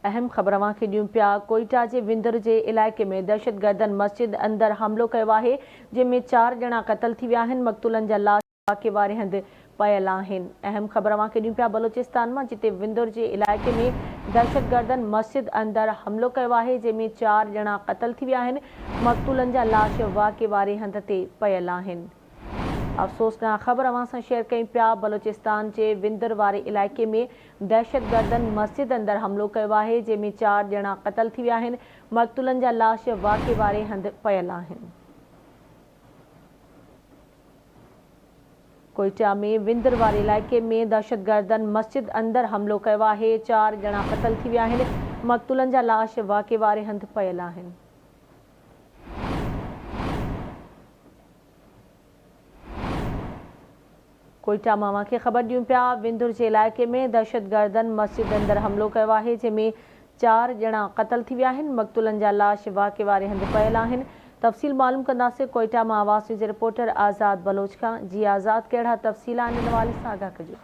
अहम ख़बर अवांखे ॾियूं पिया। कोयटा जे विंदर जे इलाइक़े में दहशतगर्दनि मस्जिद अंदरि हमलो कयो आहे, जंहिंमें 4 ॼणा क़तल थी विया आहिनि। मक़तूलनि जा लाश वाक़े वारे हंधि पयल आहिनि। अहम ख़बर अवांखे ॾियूं पिया बलोचिस्तान मां, जिते विंदर जे इलाइक़े में दहशतगर्दनि मस्जिद अंदरि हमलो कयो आहे, जंहिंमें 4 ॼणा क़तल थी विया आहिनि। मक़तूलनि जा लाश वाक़े वारे हंधि ते पयल आहिनि। अफ़सोसनाक ख़बर अवां सां शेयर कयूं पिया। बलोचिस्तान जे विंदर वारे इलाइक़े में दहशतगर्दनि मस्जिद अंदरि हमलो कयो आहे, जंहिंमें 4 ॼणा क़तल थी विया आहिनि। मक़तूलनि जा लाश वाक़े वारे हंधि पयल आहिनि। कोयटा में विंदर वारे इलाइक़े में दहशतगर्दनि मस्जिद अंदरि हमलो कयो आहे। 4 ॼणा क़तल थी विया आहिनि। मक़तूलनि जा लाश वाक़े वारे हंधि पयल आहिनि। कोयटा मां अवांखे ख़बर ॾियूं पिया। विंदुर जे इलाइक़े में दहशतगर्दनि मस्जिद अंदरि हमलो कयो आहे, जंहिंमें 4 ॼणा क़तल थी विया आहिनि। मक़तूलनि जा लाश वाक़े वारे हंधि पयल आहिनि। तफ़सील मालूम कंदासीं कोयटा मां आवाज़ न्यूज़ जे रिपोर्टर आज़ाद बलोच खां। जी आज़ाद, कहिड़ा तफ़सील आहिनि इन हवाले सां आगाह कजो।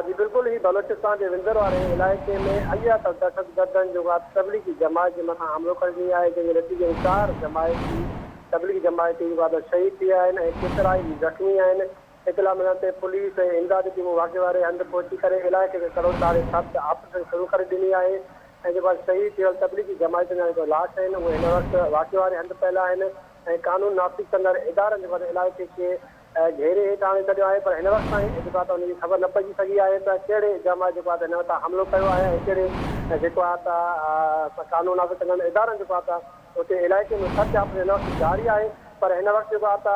जी बिल्कुल ही बलोचिस्तान के विंदर वाले इलाके में अलिया दहशतगर्दनि जो तबलीगी जमात के मथां हमलो कर दी है, जंहिंजे नतीजे में 4 जमायती तबलीगी जमायती शहीद थी विया आहिनि ऐं केतिरा ई ज़ख़्मी आहिनि। इतला मिलण ते पुलिस ऐं इमदादी टीमूं वाक़े वारे हंधि पहुची करे इलाइक़े खे करोतारे सर्च ऑपरेशन शुरू करे ॾिनी आहे ऐं जेको शहीद थियल तबलीगी जमायतुनि जा जेको लाश आहिनि उहे हिन वक़्तु वाक़े वारे हंधि पयल आहिनि ऐं कानून नाफ़िज़ कंदड़ इदारनि जेको इलाइक़े खे घेरे हेठि आणे छॾियो आहे। पर हिन वक़्तु ताईं जेको आहे त उनजी ख़बर न पइजी सघी आहे त कहिड़े जमात जेको आहे त हिन वक़्तु हमलो कयो आहे ऐं कहिड़े जेको आहे त कानून नाफ़िज़ कंदड़ इदारनि जेको आहे त उते इलाइक़े में सर्च ऑपरेशन हिन वक़्तु जारी आहे। पर हिन वक़्तु जेको आहे त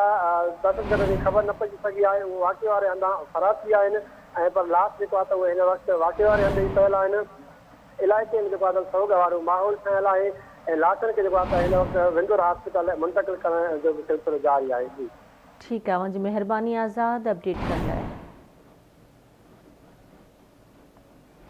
दहशतगर्दनि जी ख़बर न पइजी सघी आहे, उहे वाक़े वारे हंधां फ़रार थी विया आहिनि ऐं पर लाश जेको आहे त उहे हिन वक़्तु वाक़े वारे हंधि ई पियल आहिनि। इलाइक़े में जेको आहे त सोग वारो माहौल ठहियलु आहे ऐं लाशनि खे जेको आहे त हिन वक़्तु विंदुर हॉस्पिटल मुंतक़िल करण जो सिलसिलो जारी आहे। जी ठीकु आहे, मुंहिंजी महिरबानी आज़ाद अपडेट करण लाइ।